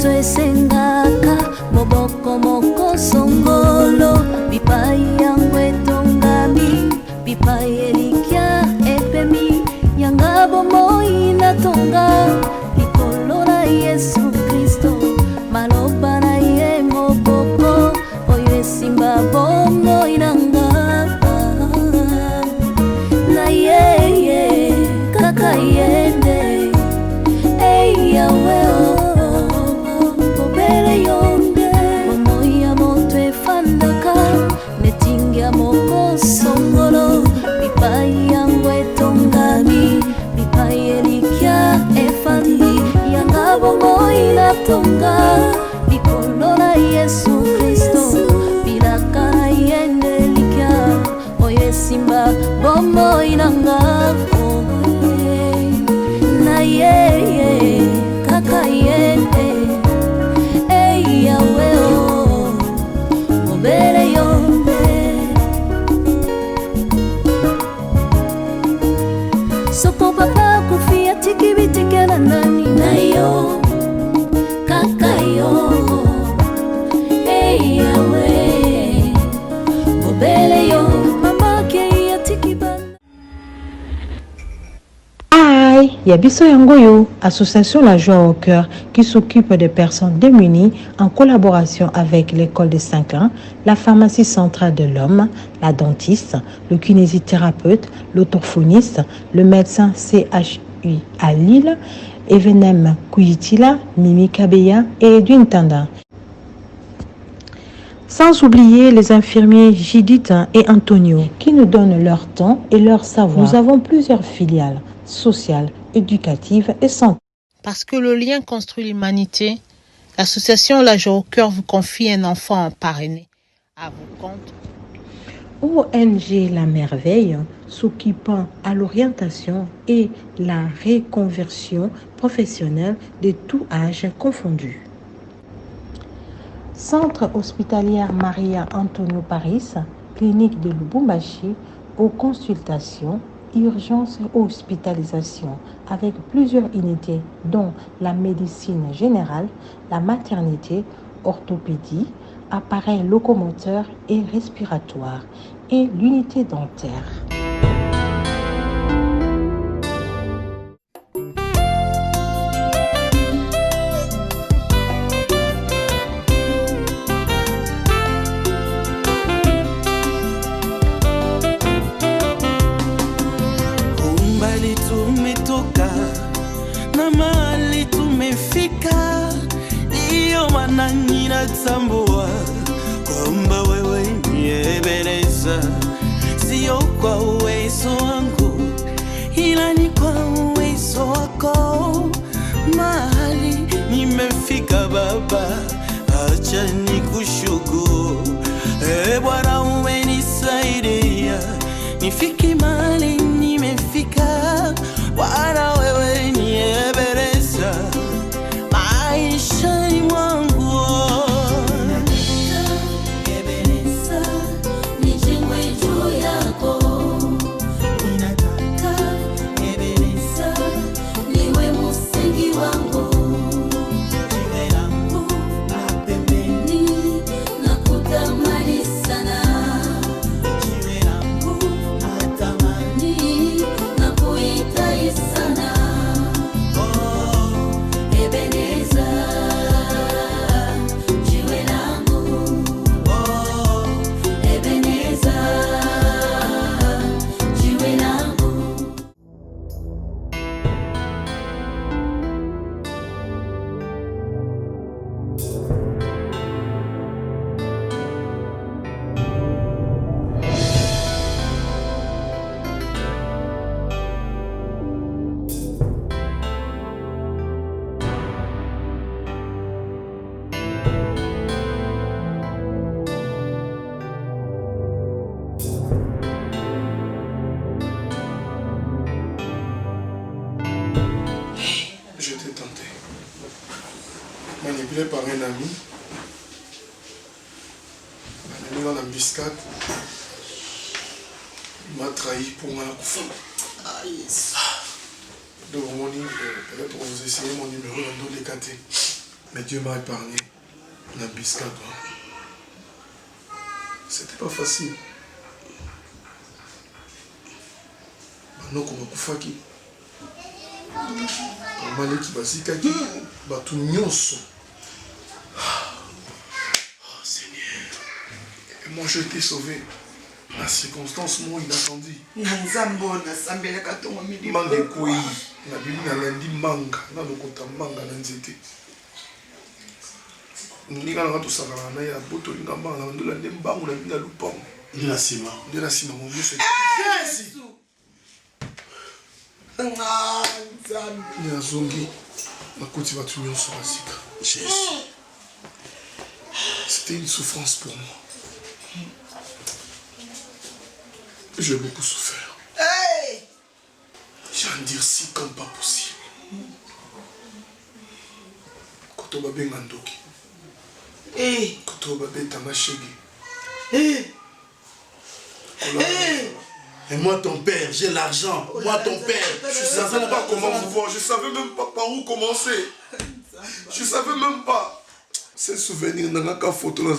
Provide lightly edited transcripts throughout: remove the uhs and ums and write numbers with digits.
moto esengaka moboko moko songolo bipai yangu etongami bipai elikya epemi yanga bomoi natonga likolo na Yesu Kristo maloba na ye moboko oyo esimba bomoi nanga na ye kaka yende yawe obere yonde momoya moto efandaka netingia moko songolo bipai yangu etongami bipai elikya efandi yanga bomoi natonga likolo na Yesu Kristo bilaka na yende likya oyo esimba bomoi nanga na ye kaka yende yawe obere yonde soko papa kufia tikibitikana nani na yo kaka yo yawe obere yo mama ke ya tikibana. Yabiso Yangoyo, association La Joie au Cœur, qui s'occupe des personnes démunies en collaboration avec l'école de Saint-Clain, la pharmacie centrale de l'homme, la dentiste, le kinésithérapeute, l'orthophoniste, le médecin CHU à Lille, Evenem Kuyitila, Mimi Kabeya et Edwin Tanda. Sans oublier les infirmiers Judith et Antonio qui nous donnent leur temps et leur savoir. Nous avons plusieurs filiales sociales, éducative et santé. Parce que le lien construit l'humanité, l'association La Joie au Cœur vous confie un enfant parrainé à vos comptes. ONG La Merveille, s'occupant à l'orientation et la reconversion professionnelle de tout âge confondu. Centre hospitalier Maria Antonio Paris, clinique de Lubumbashi, aux consultations, urgence et hospitalisation avec plusieurs unités dont la médecine générale, la maternité, orthopédie, appareils locomoteurs et respiratoires et l'unité dentaire. Tambua kwamba wewe niebeleza, sio kwa uwezo wangu ila ni kwa uwezo wako. Mahali nimefika Baba, acha nikushukuru. Bwana umenisaidia nifike mahali nimefika. Bwana wewe niebeleza maisha mwangu. Manipulé par un ami, dans l'embuscade, il m'a trahi pour moi. Ah yes. Donc peut-être vous essayez mon numéro dans les KT. Mais Dieu m'a épargné. Nambiscat. C'était pas facile. Maintenant qu'on va koufaki. On va aller qui basikaki. Batou nyonso. Oh Seigneur. Et moi je t'ai sauvé. La circonstance, moi il attendit. Manga koi. Na bibi na lundi manga. Na lokota manga na nzete. Ninga na to sakana na ya boto linga manga na ndola ndembangu na bina lupango. Ndela sima. Ndela sima mon Dieu c'est. Il y a Zongi. Ma côte va tout sur la zika. Jésus. C'était une souffrance pour moi. J'ai beaucoup souffert. J'ai endurci comme pas possible. Quand on va bien Gandoki. Quand on va bien Tamashegi. Et moi ton père, j'ai l'argent. Moi ton père, Je ne savais pas comment vous voir. Je ne savais même pas par où commencer. Je ne savais même pas. Ces souvenirs dans la photo là,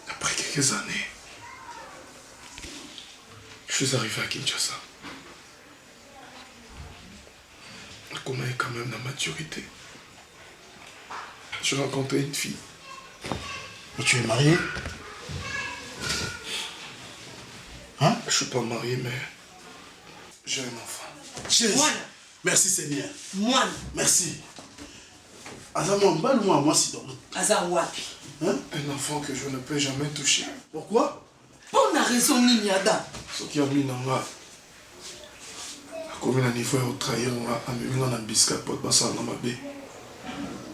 après quelques années, je suis arrivé à Kinshasa. Comme elle est quand même dans la maturité. J'ai rencontré une fille. Et tu es marié? Hein? Je ne suis pas marié, mais j'ai un enfant. Jésus. Merci Seigneur. Moi. Merci. Azamon, balou-moi, moi si donc. Azawapi. Hein? Un enfant que je ne peux jamais toucher. Pourquoi? Pour la raison Ninyada. Ce qui a mis dans la commune à niveau au trahir, on a mis dans un biscuit pour passer dans ma baie.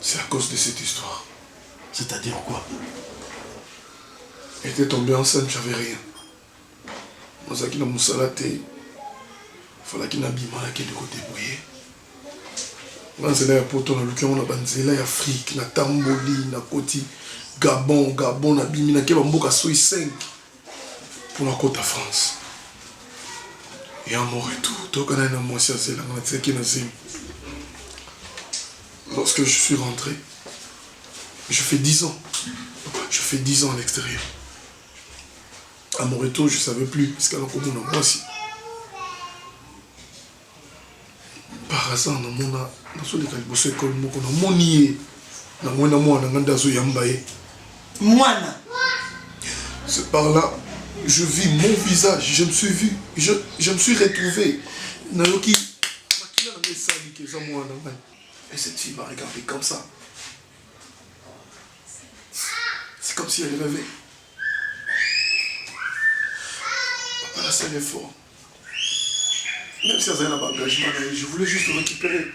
C'est à cause de cette histoire. C'est-à-dire quoi? Elle était tombée enceinte, j'avais rien. Moi, qui n'a moussalate, il fallait qu'il n'abîme la qui de côté bouillé. Moi, c'est là pour ton l'occasion, on a banzela Afrique, na Tamboli, na Koti, Gabon, na Bimi, na Kebamboka Soy 5 pour la côte à France. Et à mon retour, tout le monde a moi c'est là, on a dit qu'il lorsque je suis rentré, je fais 10 ans. Je fais 10 ans à l'extérieur. À mon retour, je ne savais plus, parce qu'à la commune, moi aussi. Par hasard, dans mon école, c'est par là, je vis mon visage, je me suis vu, je me suis retrouvé. Et cette fille m'a regardé comme ça. C'est comme si elle rêvait. Papa a fait l'effort. Même si elle avait un engagement, je voulais juste le récupérer.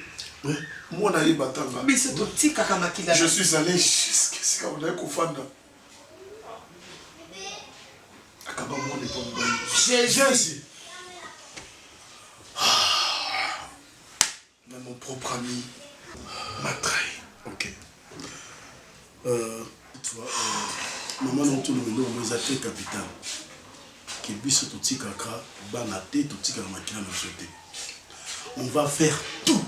Moi, on a eu Batanga. Je suis allé jusqu'à ce qu'on ait Koufanda. Jésus. Même mon propre ami m'a trahi. Ok. Tu vois, maman non tout le monde on est très capital. Qui biso tout kaka, banate tout kaka makina na jeter. On va faire tout.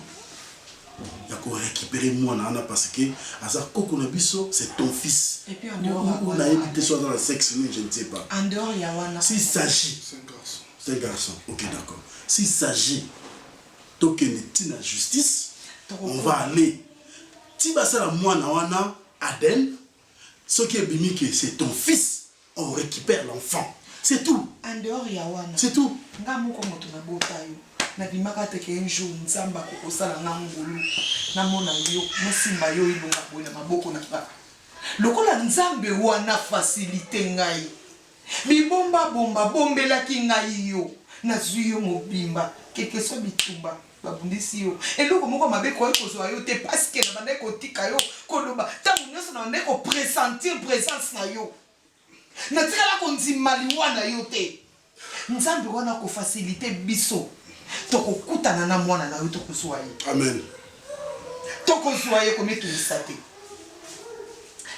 Il y a qu'on récupérer moi nana parce que Azar Koko Nabiso c'est ton fils. Et puis en dehors on a évité soit dans le sexe, je ne sais pas. En dehors il y a Wana. S'il s'agit, C'est un garçon. c'est un garçon. Ok d'accord. S'il s'agit token tina justice, on va aller. Tibasa la moi na wana Aden. Ce qui est bimike c'est ton fils. On récupère l'enfant. C'est tout. En dehors il y a Wana. C'est tout. Ngamu komo to na botayo. Na bimaka teke un jour nzamba kokosala na ngulu. Na mona yo musimba yo ilunga boya maboko na ka. Lokola nzambe wana facilité ngai. Bibomba bomba bombela ki ngai yo. Na zuyo mobimba quelque soit bitumba babundisi yo. Eloko moko mabe ko ekozwa yo te parce que na bande ko tika yo koloba tangu nyonso na bande ko pressentir présence na yo. Na tikala ko nzimali wana yo te. Nzambe wana ko facilité biso. Toko kutana na mwana na yo to kozwa ye. Amen. Toko kozwa ye komi to isate.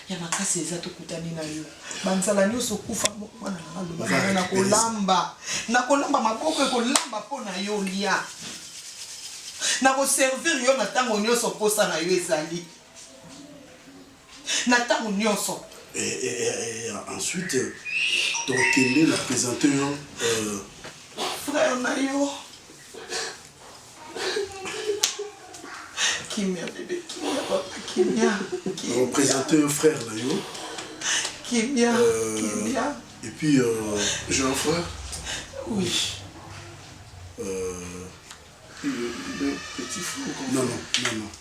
Ya makasi eza to kutani na yo. Banzala nyonso kufa mwana na loba na kolamba. Na kolamba maboko ko lamba pona yo lia. nakoservir yo na ntango nyonso mposa na yo ezali na ntango nyonso. Et ensuite tokende na présenter yo frère na yo. Kimia bébé, Kimia papa, Kimia. On présenter un frère là yo. Kimia, Kimia. Et puis J'ai un frère. Oui. Le petit frère.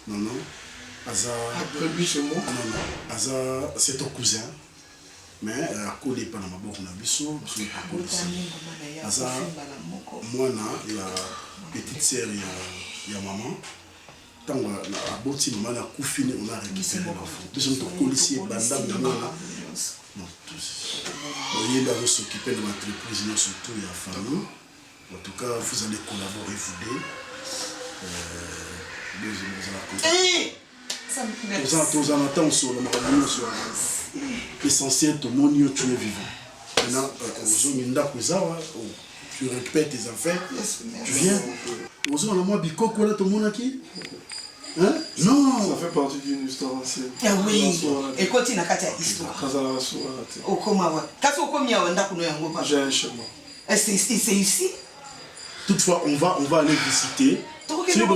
Non. Aza. Après lui, c'est moi. Non. Aza, c'est ton cousin. Mais à côté pas dans ma boque na biso, Aza, moi la petite sœur ya maman. Tant à boti maman na koufine on a récupéré l'enfant. Nous sommes policiers bandam de moi. Non, tous. Il va s'occuper de l'entreprise, surtout la famille. En tout cas, vous allez collaborer, vous deux. Nous allons sur l'essentiel, tout le monde, tu es vivant. Maintenant, tu récupères tes affaires, tu viens. Tout le monde qui hein? Non! Ça fait partie d'une histoire ancienne. Ah oui! Et continue à faire l'histoire. J'ai un chemin. C'est ici? Toutefois, on va aller visiter. Si on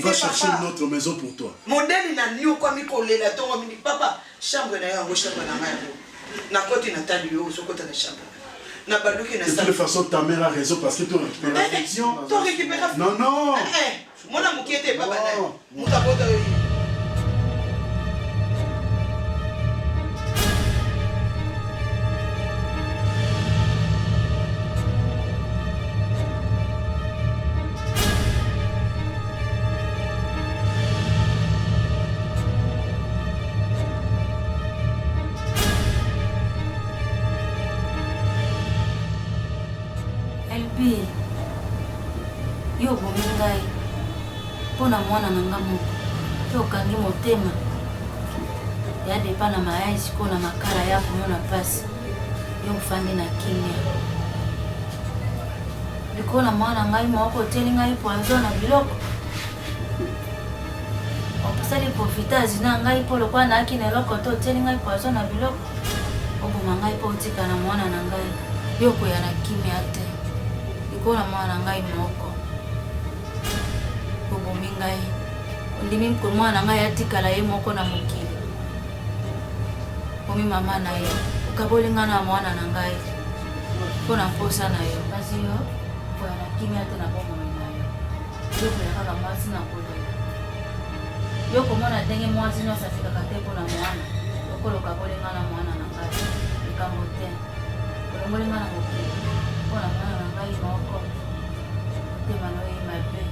va chercher une autre maison pour toi. Modèle n'a ni au comme la tombe papa chambre na chambre na côté na tali yo so côté na chambre. De toute façon, ta mère a raison parce que tu récupères l'affection. Tu récupères. Non, non. Mon amour qui était papa. Yo bomingai pona mwana nanga moko to kangi motema ya depa na mayai siko na makala ya kumona pasi yo mfandi na kimia liko na mwana ngai moko teli ngai poison na biloko opasali profitage na ngai polo kwa na akine loko to teli ngai poison na biloko obuma ngai po tika na mwana na ngai yo ko ya na kimia te liko na mwana ngai moko bomingai ndimi mwana ngai atikala ye moko na mokili omi mama na ye ukabolinga na mwana na ngai pona mposa na yo basi yo kwa na kimia te na bomo na yo yo kwa kaka mwasi na kolela yo komona ndenge mwasi no safika kate pona mwana lokolo kabolinga na mwana na ngai ikambo te kolongolinga na mokili pona mwana na ngai moko te mano ye mabe.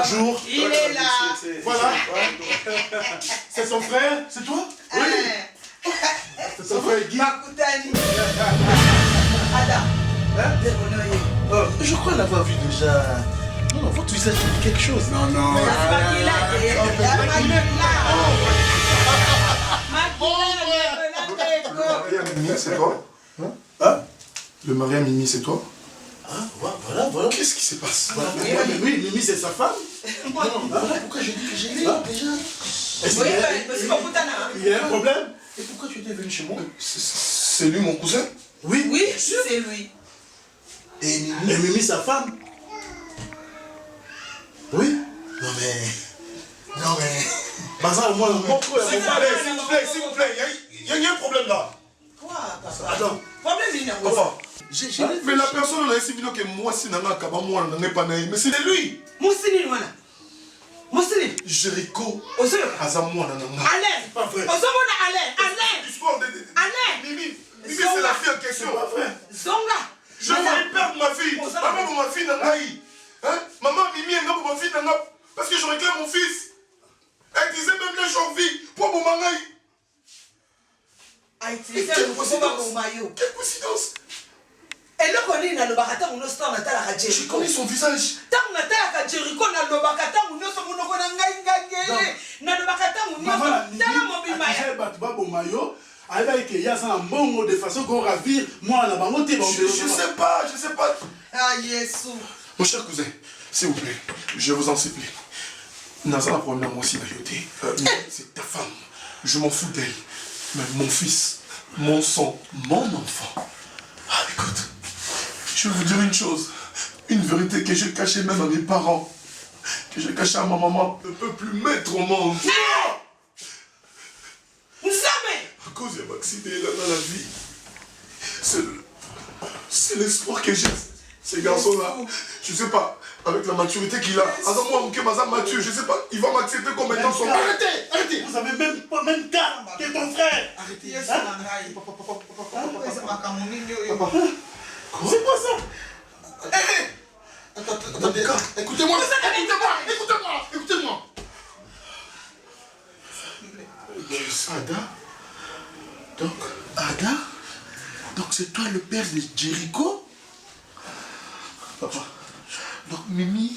Bonjour. Il est là. Voilà. C'est son frère, c'est toi? Oui. C'est son frère Guy. Je crois l'avoir vu déjà. Non, votre visage me dit quelque chose. Non, non. Le mari à Mimi, c'est toi? Hein? Le mari à Mimi, c'est toi? Ah, voilà. Qu'est-ce qui se passe? Oui, Mimi, c'est sa femme. Voilà pourquoi je dis que j'ai lu déjà. Est-ce qu'il y a un problème? Et pourquoi tu étais venu chez moi? C'est lui mon cousin? Oui. Oui, c'est lui. Et Mimi, sa femme? Oui. Non mais... Bazar, moi, s'il vous plaît, il y a un problème là. Quoi? Attends. Problème, il y a un Papa. Mais la personne a essayé que moi, si je n'ai pas naïf, mais c'est lui. Moussini, voilà. Moussini. Jericho. Oseo. Azamouana. Alain. C'est pas vrai. Osomona Alain. Alain. Mimi, c'est la fille en question. C'est pas vrai. Zonga. Je vais perdre ma fille. Maman pour ma fille Nangaï. Hein? Maman Mimi est pour ma fille Nangaï. Parce que je réclame mon fils. Elle disait même les gens vie pour mon mangaï. Quelle coïncidence. Et le connaît dans le baratin où nous sommes à la Jericho. Je connais son visage. Tant que nous sommes à Jericho, dans le baratin où nous sommes dans le baratin où nous sommes de façon qu'on ravire moi là-bas. Je sais pas. Ah, Yesu. Mon cher cousin, s'il vous plaît, je vous en supplie. Naza la problème moi aussi d'ayoté. C'est ta femme. Je m'en fous d'elle. Mais mon fils, mon sang, mon enfant. Ah, écoute, je vais vous dire une chose. Une vérité que j'ai cachée même à mes parents. Que j'ai cachée à ma maman. Ne peut plus mettre au monde. À cause de l'accident dans la vie. C'est l'espoir que j'ai. Ces garçons-là, je sais pas, avec la maturité qu'il a. Moi, Mature, je sais pas, il va m'accepter comme étant son père. Arrêtez. Vous avez même cas que ton frère. Arrêtez. C'est quoi ça? Attendez, écoutez-moi. Ada? Donc c'est toi le père de Jericho? Papa, donc Mimi,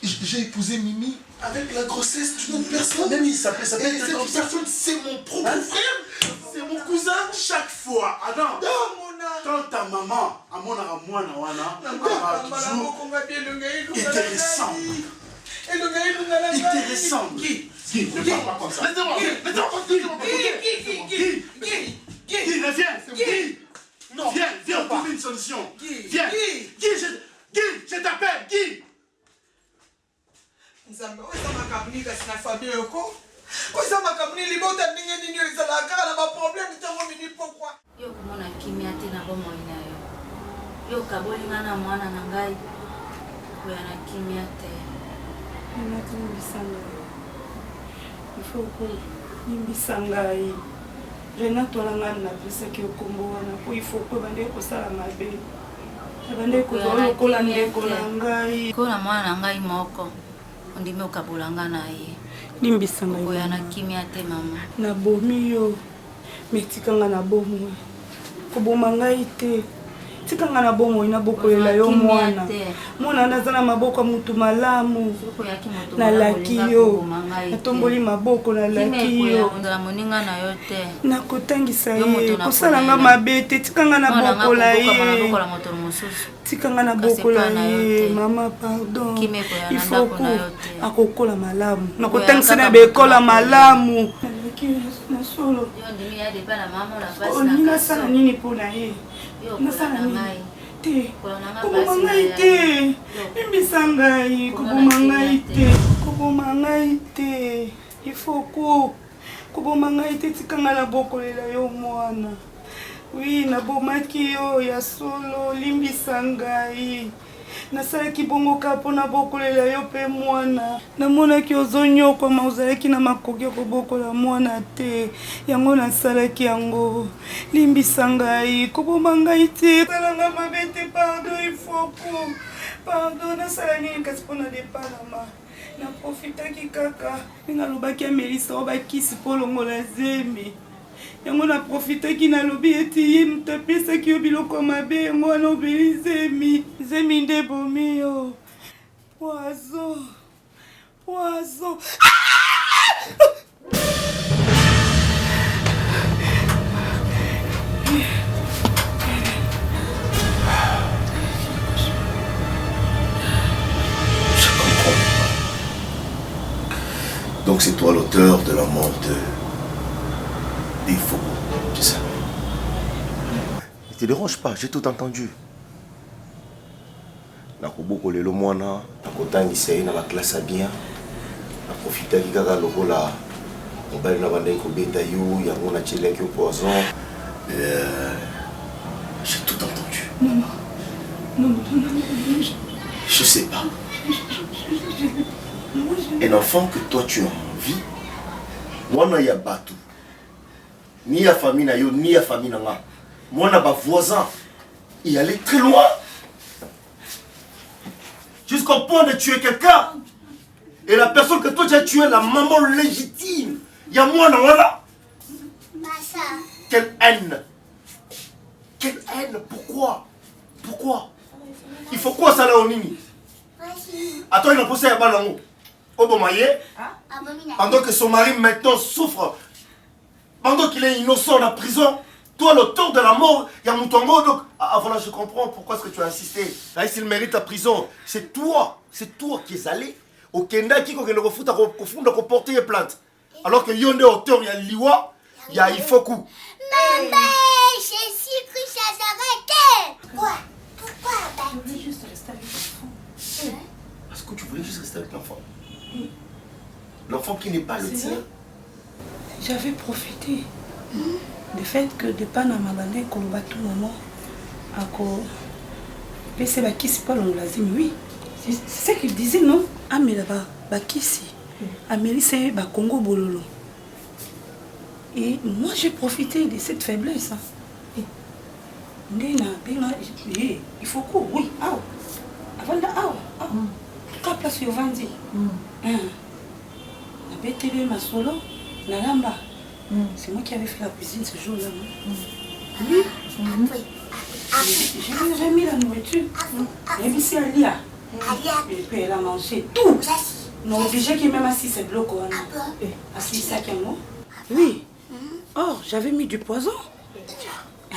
j'ai épousé Mimi avec la grossesse d'une autre personne. Mimi, ça peut Et cette personne, c'est mon propre frère. C'est mon cousin. Chaque fois, Adam, quand ta maman a mon amour, intéressant. Guy, ne parle pas comme ça. Laissez-moi. Guy, reviens. Non, viens, on trouve une solution. Viens. Guy, je t'appelle, Guy. Nzambe, oza makamuni kasi na famille yoko. Oza makamuni libota ndenge nini ezalaka na ba problème ntango mini pourquoi? Yo komona kimia te na bomoi na yo. Yo kabolinga na mwana na ngai. Koya na kimia te. Nati mbisanga. Il faut nimbisa ngai. Renato langa na pesa ki okombo wana ko il faut ko bande ko sala mabe. Bande ko lokola ndeko na ngai. Ko na mwana na ngai moko. Ondime okabolanga na ye. Limbisa ngai. Koya na kimia te mama. Na bomi yo. Metikanga na bomo. Ko boma ngai te. Tikanga na bomo ina bokolela yo mwana. Mwana ndazana maboko mutu malamu. Na laki yo. Natomboli maboko na laki yo. Ndala moninga na yo te. Na kotangisa ye. Kosala nga mabete tikanga na bokola ye. Tikanga na bokola ye. Mama pardon. Il faut akokola malamu. Na kotangisa na bekola malamu. Na solo. Yo ndimi ya deba na mama la basi. Onina sana nini pona ye. Nasana nini? Te. Kuboma ngai te. Limbisa ngai. Kuboma ngai te. Kuboma ngai te. Il faut kuboma ngai te tikanga na bokolela yo mwana. Oui, nabomaki yo ya solo. Limbisa ngai. Nasalaki bongo kapo na bokolela yo pe mwana. Namonaki ozonyoko ma ozalaki na makoki kobokola mwana te. Yango nasalaki yango. Limbisa ngai, koboma ngai te. Salanga mabete pardon, il faut pardon nasala nini kasi mpona deparama. Na profitaki kaka. Ninga lobaki ya Melissa obakisi polongola zemi. Yango na profitaki na lobi eti ye mutu apesaki yo biloko mabe yango wana obeli zemi nde bomi yo. Poison. Donc c'est toi l'auteur de la mort des faux. Tu sais. Ne te dérange pas, j'ai tout entendu. Nakoboko lelo mwana, nakotangisa ye na la classe bien. Nakofitaki kaka lokola mobali na banda kobeta yo, yango na tcheleki au poison. J'ai tout entendu. Non. Je sais pas. Un enfant que toi tu as envie, moi na ya batu. Ni ya famille na yo, ni ya famille na nga. Moi na ba voisin. Il allait très loin. Jusqu'au point de tuer quelqu'un. Et la personne que toi tu as tué, la maman légitime. Il y a moi, voilà. Quelle haine. Quelle haine. Pourquoi? Il faut quoi ça là au nini? Attends, il a posé un ballon. Au bon maillet. Pendant que son mari maintenant souffre. Pendant qu'il est innocent en prison. Toi, l'auteur de la mort, il y a Moutongo, donc... Ah voilà, je comprends pourquoi est-ce que tu as insisté. Là, s'il mérite la prison, c'est toi qui es allé au Kenda qui ne refuse de porter plainte. Alors que Yonde auteur, il y a Liwa, il y a Ifoku. Maman, j'ai su que ça s'arrêtait. Pourquoi Je voulais juste rester avec l'enfant. Est-ce que tu voulais juste rester avec l'enfant? L'enfant qui n'est pas le tien. J'avais profité. Le fait que de pas na mabane comme tout moment ako pese bakisi pas l'onglazime, oui, c'est ce qu'il disait, non? Amela bakisi ameli c'est ba Congo bololo. Et moi j'ai profité de cette faiblesse. Il faut quoi? Oui, avant là, quand place au vandi, na betele ma solo na lamba. C'est moi qui avais fait la cuisine ce jour-là. Oui. J'ai remis la nourriture. Et puis c'est Alia. Et puis elle a mangé tout. Non, déjà qu'il est même assis, c'est bloc. Assis ça qui est mort. Oui. Or, j'avais mis du poison.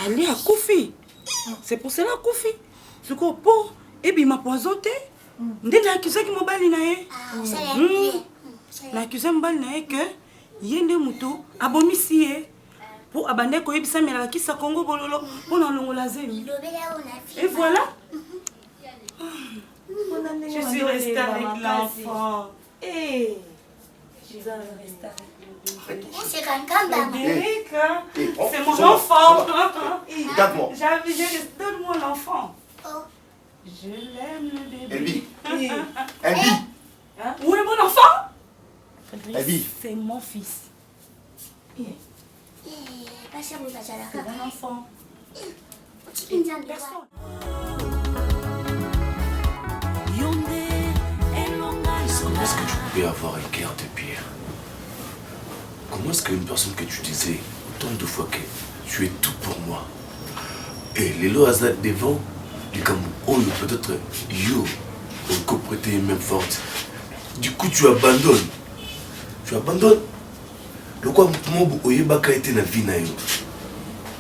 Alia a Koufi. C'est pour cela Koufi. Ce qu'on peut. Et puis il m'a poisonné. Ndé n'a accusé qui m'a baliné. N'a accusé m'a baliné que. Yende muto abomisi pour abandonner ko yebisa mela ki sa Congo bololo pour na longola zemi. Et voilà. Je suis restée avec l'enfant. Et je suis restée avec l'enfant. C'est mon enfant. J'avais resté donne-moi l'enfant. Je l'aime le bébé. Elbi. Où est mon enfant? C'est mon fils. C'est mon enfant. Comment est-ce que tu pouvais avoir un cœur de pierre? Comment est-ce qu'une personne que tu disais autant de fois que tu es tout pour moi, et les lois devant, les Cameroun, peut-être yo, on coprêté même forte. Du coup, tu abandonnes. Le quoi moutoumou oyebaka été na vie na yo.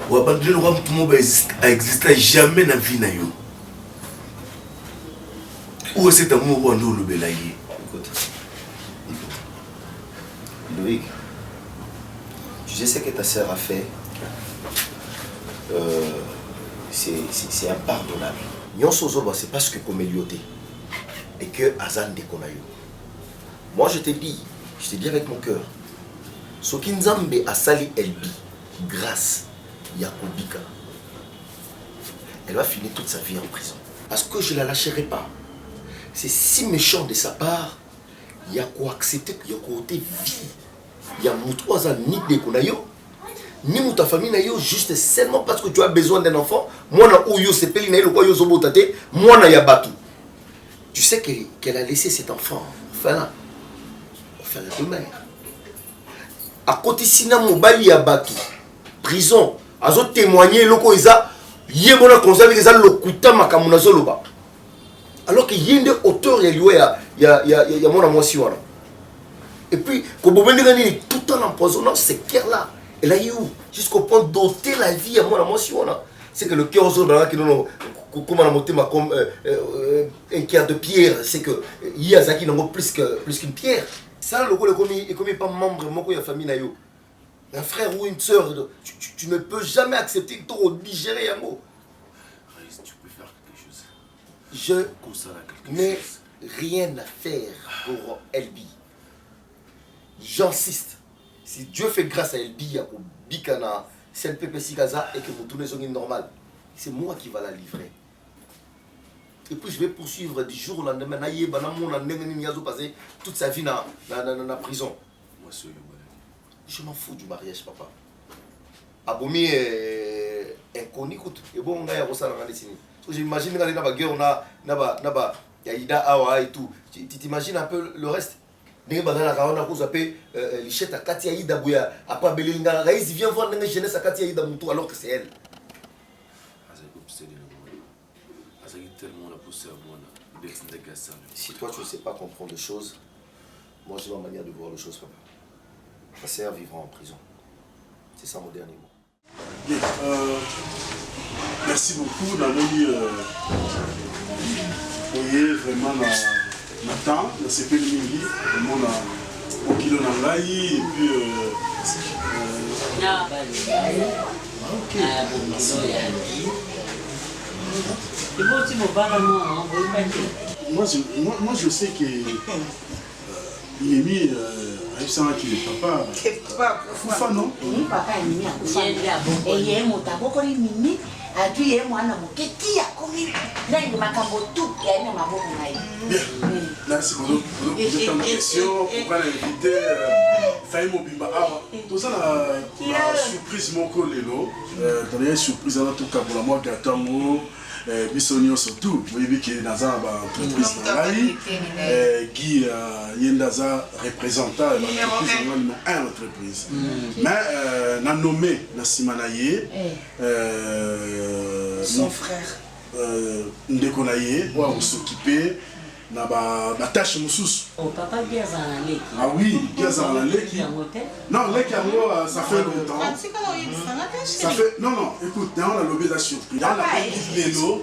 Ou abandonner le quoi moutoumou a existé jamais na vie na yo. Où est cet amour ou nous le belaye? Écoute. Loïc, tu sais ce que ta sœur a fait. C'est impardonnable. C'est parce que comme Elioté et que Azan Dekonayo. Moi je te dis avec mon cœur, Soki Nzambe a sali Elbi grâce Yakobika, elle va finir toute sa vie en prison. Parce que je ne la lâcherai pas. C'est si méchant de sa part. Il y a quoi accepter qu'il y a côté vie. Il y a trois ans ni de Konayo, ni ta famille nayo, juste seulement parce que tu as besoin d'un enfant. Moi na ouyo sepeli na le quoi yo zobotate, moi na yabatu. Tu sais qu'elle a laissé cet enfant enfin de mère. À côté sina mobali yabatu. Prison, azo témoigner loko isa yebona conseil que ça le kuta makamuna zoloba. Alors que yende auteur ya mon amour si. Et puis, quand vous venez tout en empoisonnant ces cœurs-là, elle a eu jusqu'au point d'ôter la vie à mon amour si. C'est que le cœur aux autres, comme on a monté un cœur de pierre, c'est que Yazaki n'a plus qu'une pierre. Ça, le rôle est comme pas membre de la famille. Un frère ou une soeur, tu ne peux jamais accepter de digérer un mot. Tu peux faire quelque chose. Je n'ai rien à faire pour Elbi. J'insiste. Si Dieu fait grâce à Elbi, à Bikana, c'est le PPC Gaza et que vous tournez sur une normale, c'est moi qui va la livrer. Et puis je vais poursuivre du jour au lendemain. Passer toute sa vie dans la prison. Je m'en fous du mariage, papa. Abomi inconnu, écoute. Et bon, on a j'imagine que on a Yaïda Awa et tout. Tu t'imagines un peu le reste? Les lichettes à Katia Ida Bouya, à pas Belinga, Raïs vient voir une jeunesse à Katia Ida Moutou alors que c'est elle. Si toi tu ne sais pas comprendre les choses, moi j'ai ma manière de voir les choses, papa. Ma sœur vivra en prison. C'est ça mon dernier mot. Bien, merci beaucoup. Namoni, voyez vraiment la temps, la CP de Mingi, vraiment au kilo Nangaï, et puis. Moi je sais que Mimi Aïssa qui est papa. Foufa non? Papa est Mimi à Foufa. Et il y a un mot à Mimi. Il y a un mot à Mimi. Qui a commis? Là il m'a tout. Il y a un mot à Bien. Merci beaucoup. Vous êtes en question. Pourquoi l'inviter? Faye Mobimba. Tout ça la surprise mon collègue. Dans les surprises en tout cas pour la moi qui attend moi. Bisonio surtout, vous voyez que dans l'entreprise Guy Yendaza représentant l'entreprise numéro 1 entreprise. Mais on a nommé Nassimanaye son frère Ndekonaye pour s'occuper de la tâche moussous. Oh, papa, ah oui, non, ça fait longtemps. Ça fait, non, écoute, on a lobé la surprise. On a fait vélo,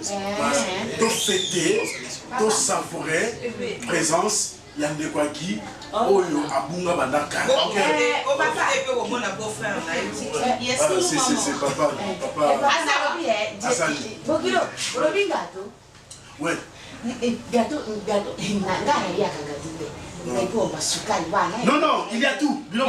tout fêter, tout savourer, présence, Yande Kwaki, Oyo, Abunga Bandaka. C'est papa. Ouais. Non, il y a tout. Il y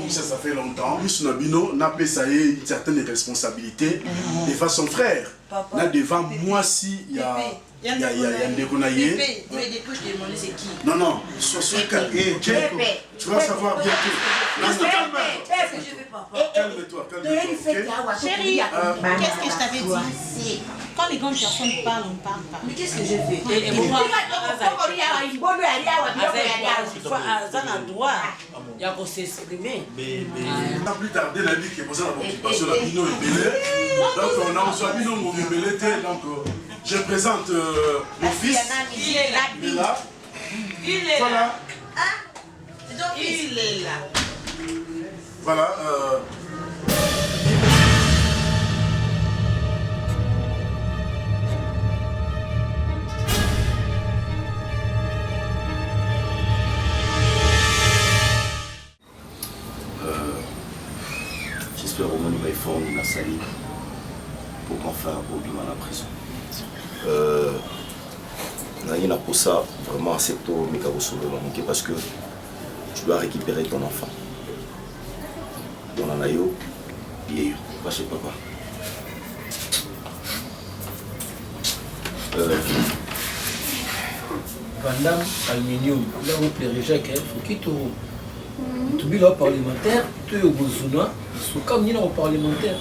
ça fait longtemps. On a payé une certaine responsabilité devant son frère. Là devant moi si il y a Ndekonaye. Non, sois calme. Tu vas savoir bientôt. Calme-toi. Chérie, qu'est-ce que je t'avais dit? Quand les grandes personnes parlent, on ne parle pas. Mais qu'est-ce que j'ai fait? Il y a qu'on s'exprimer. Pas plus tarder, la vie qui est posée dans l'occupation de la Bino et Bélé. Donc, on a reçu Bino et Bélé. Donc, je présente mon fils. Il est là. Voilà. Il est là. Voilà. J'espère au moins qu'il va former la salle pour qu'enfin Obi à la prison. N'a pour ça vraiment accepter parce que tu dois récupérer ton enfant. Dans la naïo, il pas chez papa. Vandam aluminium, là où le Jacques, il faut qu'il tu vis là parlementaire, tu es au Bozuna, il faut comme au parlementaire.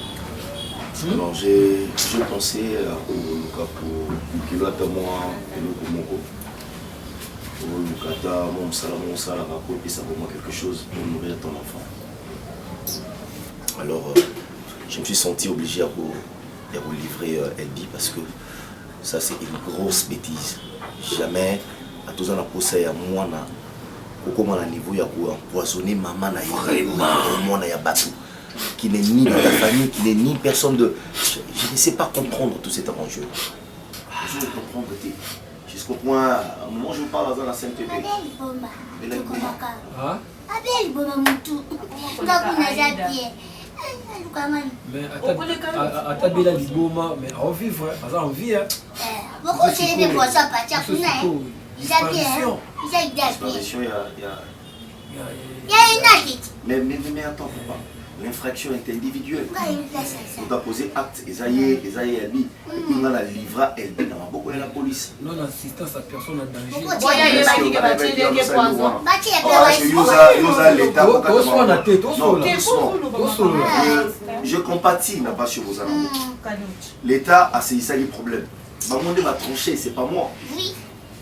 Alors j'ai pensé au cas pour pilote moi et le Moko. Pour le kata, mon salam, et ça vaut moi quelque chose pour nourrir ton enfant. Alors je me suis senti obligé à vous livrer Elbi parce que ça c'est une grosse bêtise. Jamais à tous en a posé à moi comment à niveau il y a empoisonner maman na vraiment ya bateau qui n'est ni de ta famille, qui n'est ni personne de... Je ne sais pas comprendre tout cet enjeu. Je veux comprendre. Jusqu'au point, à un moment je vous parle dans la CNTP. Mais à ta belle liboma, mais à vivre, à en vie. Pourquoi c'est des poissons pas tchapounaï? Disparition, il y a une agite. Mais attends, papa. L'infraction est individuelle. On doit poser acte. Esaïe, Elbi. Et puis on a la livra, Elbi, dans beaucoup de la police. Non, l'assistance à personne en danger. Pourquoi il y a des poissons? L'État. Non, je compatis, n'a pas sur vos amis. L'État a saisi ça les problèmes. Maman va trancher, c'est pas moi. Oui.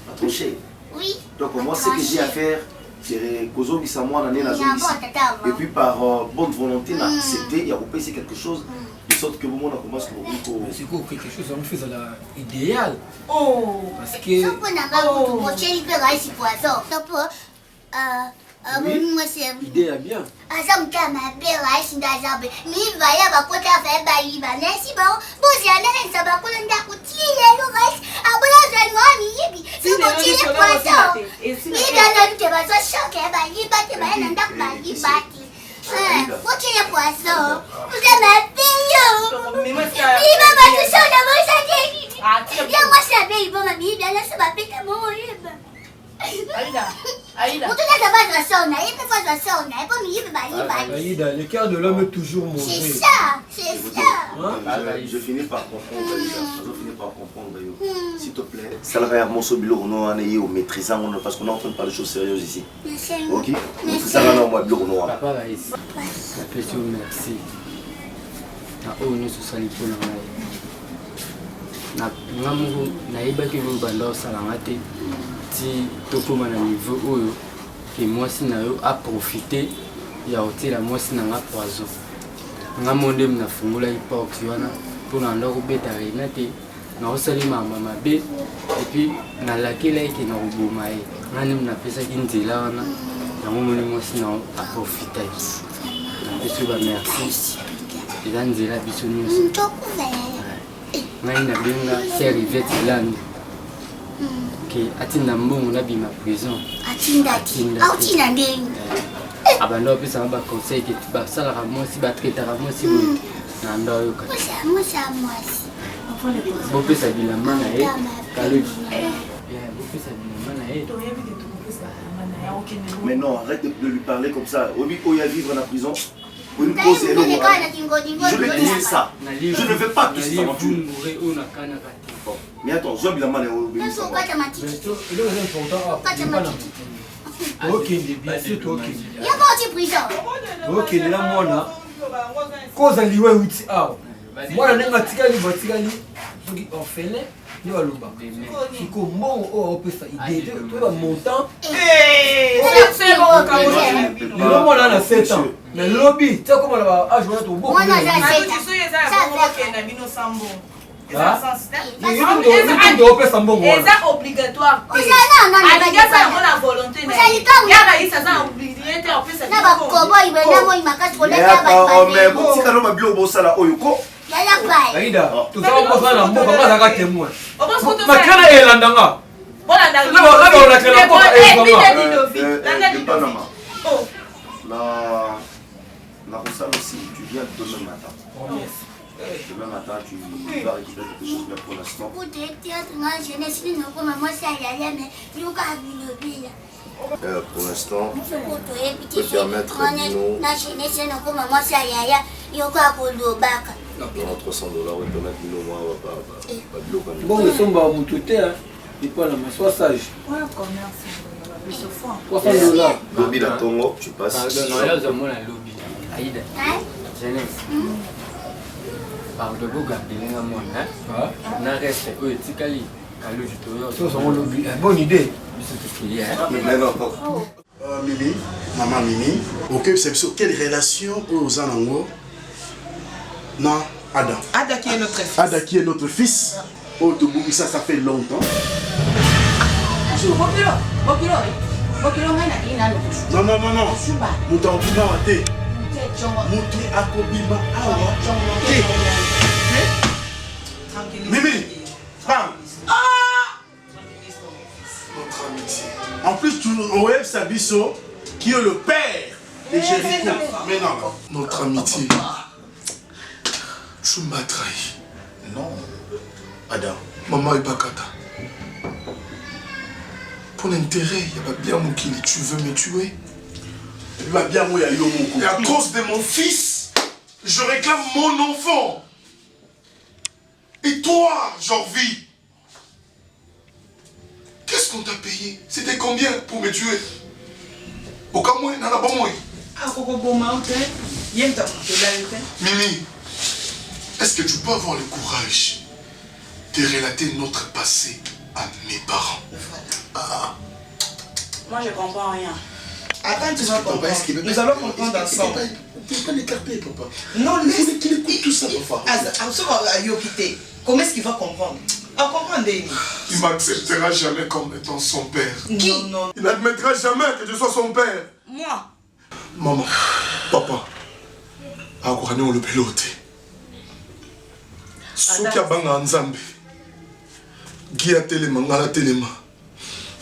Va trancher. Oui. Donc moi, ce que j'ai à faire, c'est Kozo Bissamoa l'année la zone ici. Et puis par bonne volonté, on a accepté, il y a repayé quelque chose. De sorte que vous m'en commence à vous. C'est quoi quelque chose on fait à l'idéal. Oh. Parce que. Idée à bien. Aïda, le cœur de l'homme est toujours mauvais. C'est ça, c'est ça. Je finis par comprendre, je finis par comprendre, s'il te plaît. Ça va être mon sobilo, on a au maîtrisant, parce qu'on est en train de parler de choses sérieuses ici. Ok? Ça va dans moi, bureau noir. Papa va ici. Merci. Oh, nous sommes pour nous. Naïbaki vous bando salamate. Si tokoma na niveau oyo que moi si na yo a profiter ya hôtel moi si na nga poison nga monde na fungula ipox wana pour na ndoko beta rena te na osali mama mabe et puis na lakela ke na roboma e ngani mna pesa kinzela wana na momoni moi si na a profiter na biso ba merci eza nzela biso nyonso ngai na benga serviette land que atinda mbongo na bima prison atinda ndenge abanda opesa ba conseil que basalaka mwasi batraitaka mwasi boye na ndo oyo bopesa bilamba na ye kaloji bopesa bilamba na ye. Mais non, arrête de lui parler comme ça. Obi Oya vivre en prison. Je lui dis ça. Je ne veux pas que ça m'entoure. Mais attends, je vais la ok, bien sûr, ok. Il y a pas de prison. Ok, là, moi, là. Cause à l'oué, oui, ah. Moi, là, je suis orphelin. Il va l'ouba. Il faut mon idée. Tu vas montant. C'est bon, le moment là, 7 ans. Mais lobby, tu sais comment on va jouer au beau. Moi, j'ai 7 ans. C'est obligatoire. Aïda, tout ça on va faire on va faire témoin. Ma kana elandanga. aussi, tu viens demain matin. Demain matin, tu vas récupérer quelque chose, mais pour l'instant. Pour l'instant, je peux permettre Dino. Dans 300 $, on peut mettre Dino, moi, pas de bon, nous sommes à Moutouté, hein. Il peut la sois sage. 300 $. Lobby la Tongo, tu passes. Non, là, je moi la lobby. Aïda. Jeunesse. Par de beau garder les amants, hein. On a resté, oui, Tikali. C'est un lobby. Bonne idée. Mais non, Mimi, maman Mimi, ok, c'est quelle relation aux Anango? Non, Ada. Ada qui est notre fils. Ada qui est notre fils. Oh, ça fait longtemps. Non, non, non, non. Moto abima te. Moto akobima awa te. Mimi, parle. Notre amitié. En plus, tu Oeb Sabiso, qui est le père de Jéricho. Mais non. Notre amitié. Tu m'as trahi. Non. Adam. Maman et Bakata. Pour l'intérêt, il y a bien mon kili. Tu veux me tuer? Il va bien mouiller Et à cause de mon fils, je réclame mon enfant. Et toi, Jorvi, qu'est-ce qu'on t'a payé? C'était combien pour me tuer? Au cas où, il n'y en a pas moins. Mimi, est-ce que tu peux avoir le courage de relater notre passé à mes parents? Moi, je comprends rien. Attends, tu vas comprendre. Nous allons comprendre ensemble. Tu ne peux pas l'écarter, papa. Non, laisse qu'il écoute tout ça, papa. Comment est-ce qu'il va comprendre? On comprend, Denis. Il m'acceptera jamais comme étant son père. Qui? Non. Il n'admettra jamais que je sois son père. Moi. Maman, papa, akourani on le pilote. Soki abanga nzambe. Gia telema ngala telema.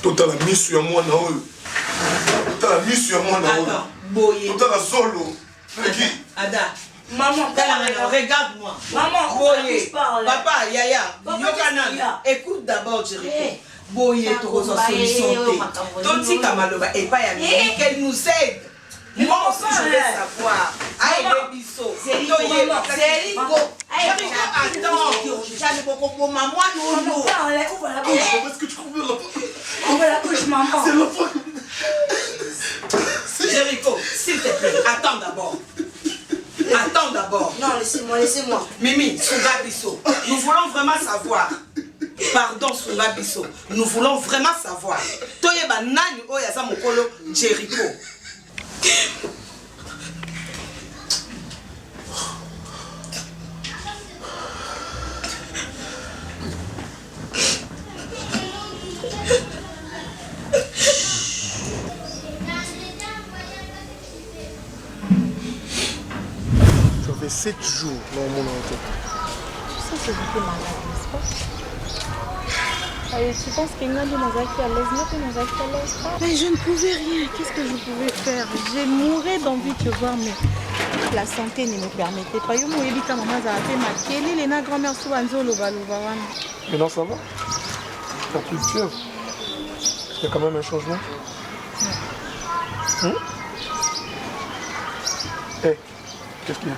Tota la misu ya mwana oyo. Tota la misu ya mwana oyo. Boye. Tota la solo. Ada. Maman, regarde-moi. Maman, Boye. Papa, Yaya. Yokanan. Écoute d'abord, Jéricho. Boye, tu reçois solution. Toti Kamaloba et pas Yami. Qu'elle nous aide. Moi aussi, je vais savoir. Aïe, Bisso. C'est Rico. Jéricho, attends. J'allais beaucoup pour maman, nous. Ouvre la bouche. Est-ce que tu comprends la porte? Ouvre la bouche, maman. C'est la porte. Jéricho, s'il te plaît, attends d'abord. Attends d'abord. Non, laissez-moi, laissez-moi. Mimi, Sunga Bisso, nous voulons vraiment savoir. Pardon, Sunga Bisso, nous voulons vraiment savoir. Toyeba nani oyaza mokolo Jéricho. J'avais 7 jours dans mon enquête. Tu sais que j'étais malade, n'est-ce pas? Tu penses que Nandi nous a fait à l'aise, nous nous a fait à l'aise. Mais je ne pouvais rien. Qu'est-ce que je pouvais faire? J'ai mouru d'envie de te voir, mais la santé ne me permettait pas. Je me suis dit que maman a fait ma télé, les grand-mère souvent Maintenant ça va? La culture, il y a quand même un changement. Hey, qu'est-ce qu'il y a?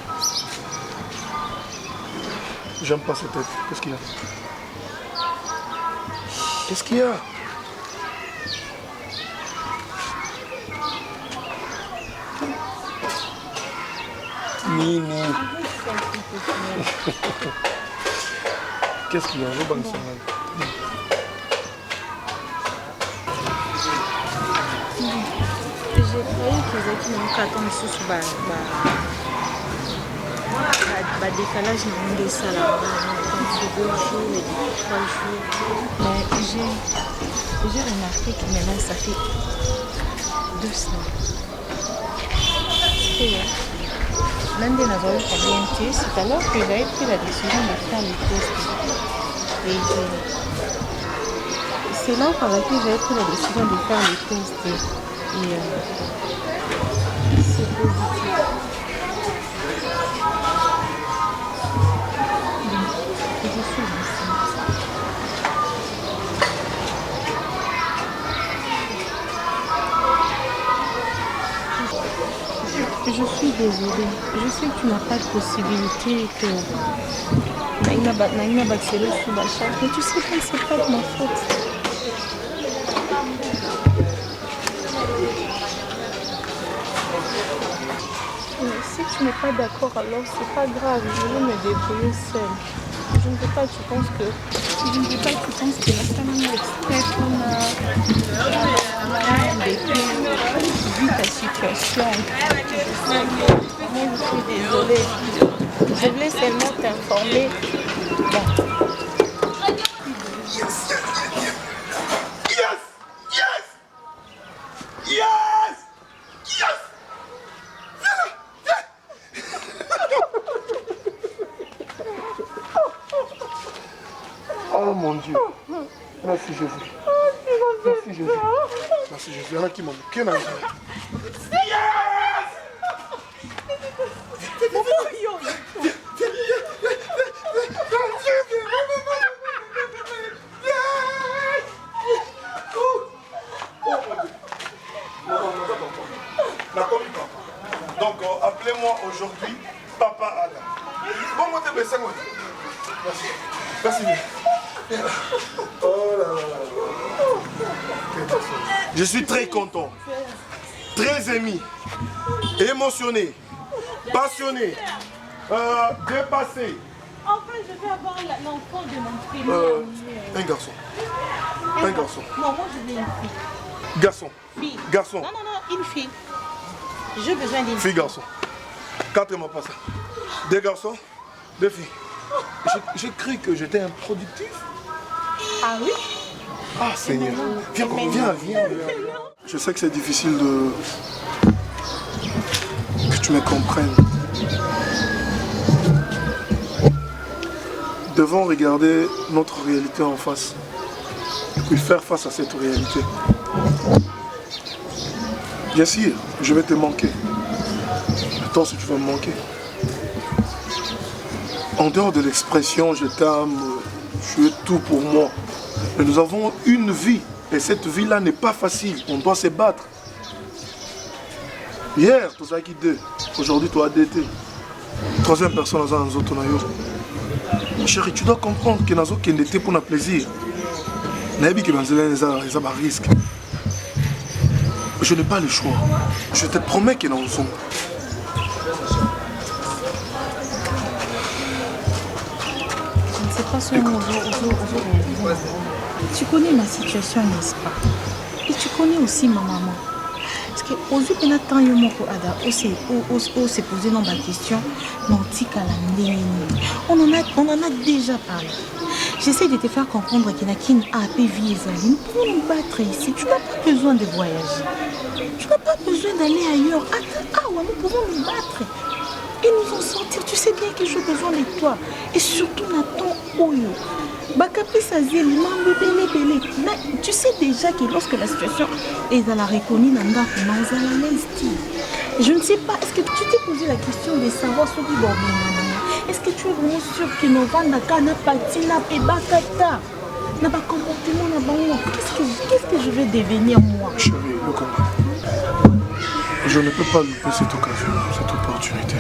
J'aime pas cette tête. Qu'est-ce qu'il y a? Qu'est-ce qu'il y a? Nini. Qu'est-ce qu'il y a? Je banque ça. J'ai cru qu'ils étaient attendre sous décalage de ça là, 2 jours et 3 jours. Mais j'ai remarqué que maintenant ça fait 2 semaines. L'un des navals orientés, c'est alors que j'avais pris la décision de faire les tests. Et c'est là par laquelle j'avais pris la décision de faire les tests. Et c'est positif. Je suis désolée. Je sais que tu n'as pas de possibilité que Naïna Baxelo sous la charge, mais tu sais que c'est pas de ma faute. Si tu n'es pas d'accord, alors c'est pas grave. Je vais me débrouiller seule. Je ne veux pas que tu penses que la femme est exprès vu ta situation. Moi, je suis désolée. Je voulais seulement t'informer. Bon. mon Dieu. Merci Jésus. Merci Jésus. Merci Jésus. Il y en a qui m'ont moqué là. Donc appelez-moi aujourd'hui Papa Adam. Bon, moi t'es blessé. Merci. Merci. Oh là là là. Je suis très content, très ému, émotionné, passionné, dépassé. Enfin, je vais avoir l'enfant de mon frère. Un garçon. Un garçon. Non, moi je veux une fille. Garçon. Fille. Garçon. Non, non, non, une fille. J'ai besoin d'une fille. Garçon. 4 mois passés. 2 garçons, 2 filles. J'ai cru que j'étais improductif. Ah oui? Ah Seigneur. Viens. Je sais que c'est difficile que tu me comprennes. Devons regarder notre réalité en face. Et puis faire face à cette réalité. Bien sûr, je vais te manquer. Attends si tu vas me manquer. En dehors de l'expression je t'aime, tu es tout pour moi. Mais nous avons une vie. Et cette vie-là n'est pas facile. On doit se battre. Hier, tu as quitté 2. Aujourd'hui, tu as DT. 3e personne dans un autre. Chérie, tu dois comprendre que nous avons été pour notre plaisir. Je n'ai pas le choix. Je te promets que nous sommes. Je ne sais pas si tu connais ma situation, n'est-ce pas? Et tu connais aussi ma maman. Parce que aujourd'hui, on s'est posé dans ma question. On en a déjà parlé. J'essaie de te faire comprendre qu'il y a qu'une vie pour nous battre ici. Tu n'as pas besoin de voyager. Tu n'as pas besoin d'aller ailleurs. Attends, nous pouvons nous battre et nous en sortir. Tu sais bien que j'ai besoin de toi. Et surtout, Nathan Oyo. Tu sais déjà que lorsque la situation est dans la reconnue, je ne sais pas, est-ce que tu t'es posé la question de savoir ce qui va bien? Est-ce que tu es vraiment sûr que nos vendaka n'a pas n'a pas comportement? Qu'est-ce que je vais devenir moi? Chérie, le combat. Je ne peux pas louper cette occasion, cette opportunité.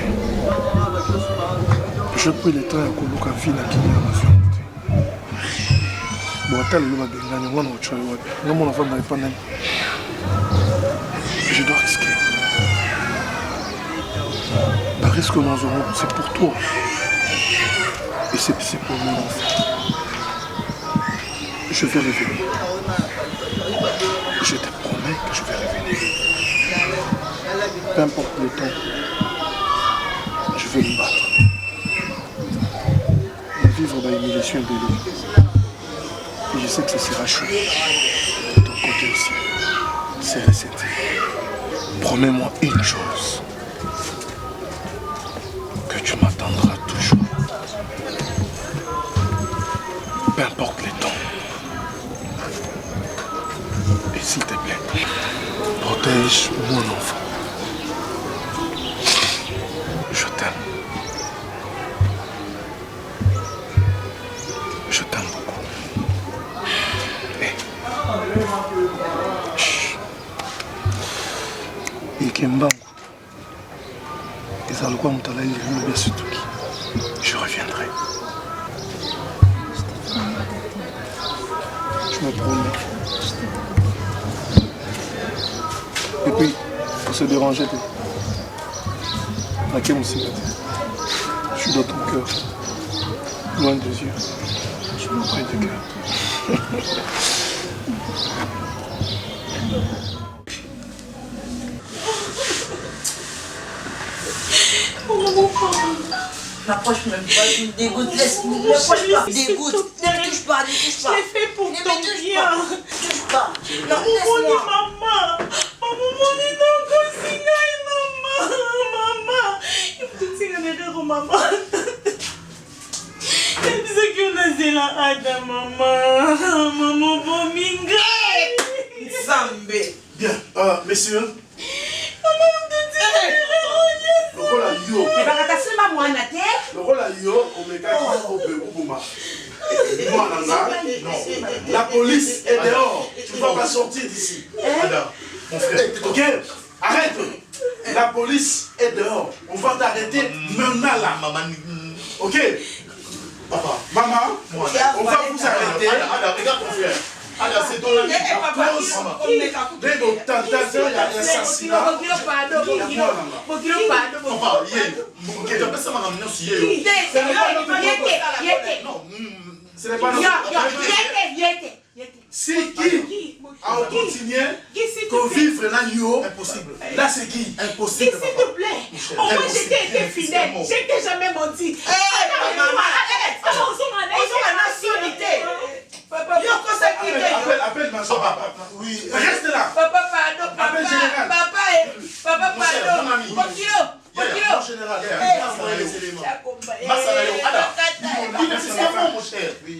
Je prie le temps à Koluka Villa qui est en nation. Bon, je dois risquer. Le risque que nous aurons, c'est pour toi. Et c'est pour mon enfant. Je vais revenir. Je te promets que je vais revenir. Peu importe le temps, je vais me battre. Et vivre dans l'humiliation de l'eau. Et je sais que ça sera chaud. De ton côté aussi. C'est recette. Promets-moi une chose. Que tu m'attendras toujours. Peu importe les temps. Et s'il te plaît, protège mon enfant. Je t'aime. Je t'aime beaucoup. Je reviendrai. Je me promets. Et puis, pour se déranger, je suis dans ton cœur, loin des yeux, près du cœur. N'approche même pas, tu me dégoûtes, laisse-moi, n'approche pas, dégoûte, ne me touche pas, ne touche pas. Je l'ai fait pour ton bien. Ne touche pas, non, laisse-moi. Maman, C'est que on a zéla Ada, maman. Maman, bon minga. Zambé. Bien, messieurs. Maman, on te dit. Le rôle à yo. Mais pas qu'à seulement moi, Naté. Le rôle à yo, on met qu'à la police est dehors. Tu ne vas pas sortir d'ici. Ada, mon frère. Ok, arrête. La police est dehors. On va t'arrêter maintenant là. Ok. Papa, maman, on va vous arrêter. Ada, regarde ton frère. Ada, c'est ton ami. Dès nos tentatives d'assassinat. Ce n'est pas notre. Si qui a continué qu'on vive là, impossible. Là, c'est qui? Impossible. S'il te plaît. Moi, j'étais été fidèle. J'étais jamais menti. Appelle ma soeur. Oui, reste là. Papa, pardon. Papa, pardon. Mon général.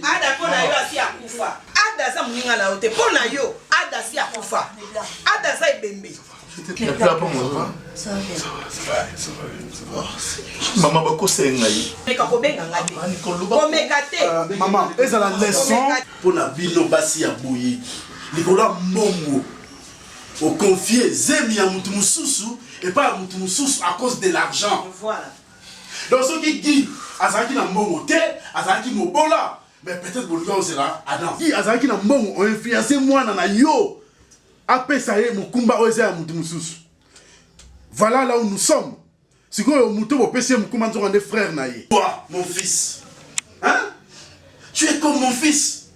Ada pona yo asi akufa. Ada za muninga na ote pona yo. Ada si akufa. Ada za ibembe. Il n'y a plus à moi. Ça va. Maman, beaucoup c'est ngaï. Maman, est-ce la leçon pour la bino basi ya boyi. Likola mbongo. Au confier zemi ya mutu mususu et pas mutu mususu à cause de l'argent. Voilà. Donc ceux qui disent azaki na mbongo te, azaki mobola, mais peut-être pour lui c'est là Adam. Qui azaki na mbongo on influencer moi na yo. Après ça y mukumba oze ya mutu mususu. Voilà là où nous sommes. Si vous avez un PC, vous avez des frères. Toi, mon fils, hein? Tu es comme mon fils.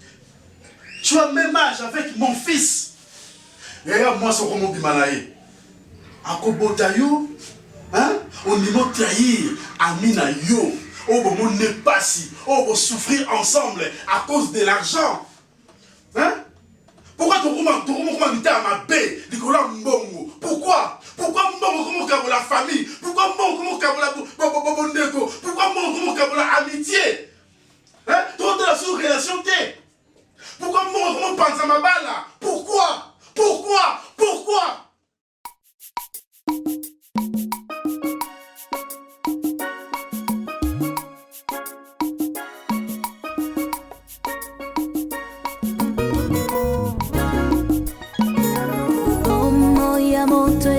Tu as le même âge avec mon fils. Regarde moi, c'est comme mon bimanaï. Akobotayo, hein? On ne peut trahir Amina yo. On ne peut pas si. On va souffrir ensemble à cause de l'argent. Hein? Pourquoi tu as à ma baie, Nicolas Mbongo? Pourquoi? Pourquoi Mbongo comme la famille? Pourquoi Mbongo comme la Bondeko? Pourquoi Mbongo comme la amitié? Hein? Tu as la sous-relation? Pourquoi Mbongo pense à ma balle? Pourquoi? Pourquoi? Pourquoi?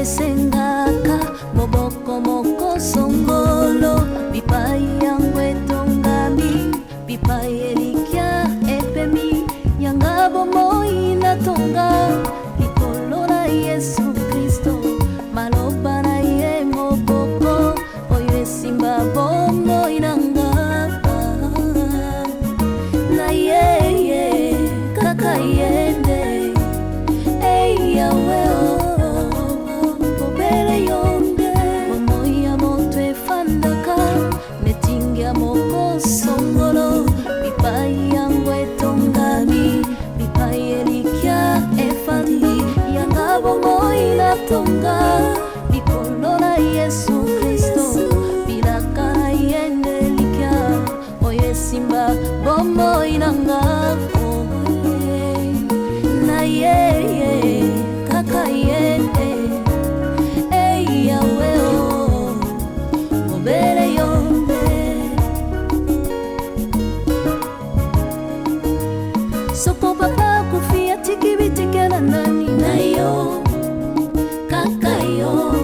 Sengaka moboko moko songolo bipai yangu etongami bipai elikia epemi yanga bomoi natonga likolo na Yesu Kristo maloba na ye moboko oyo esimba bomoi nanga na ye kaka yende ei yawe songolo bipai yangu etongami bipai elikia efali yanga bomoi natonga likolo na Yesu Kristo bilaka na yende elikia oye simba bomoi nanga na ye kaka yende ei yawe obere yonde Soko papa kufia tiki bitikela nani na yo kaka yo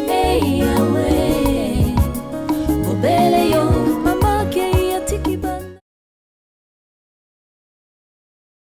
hey ya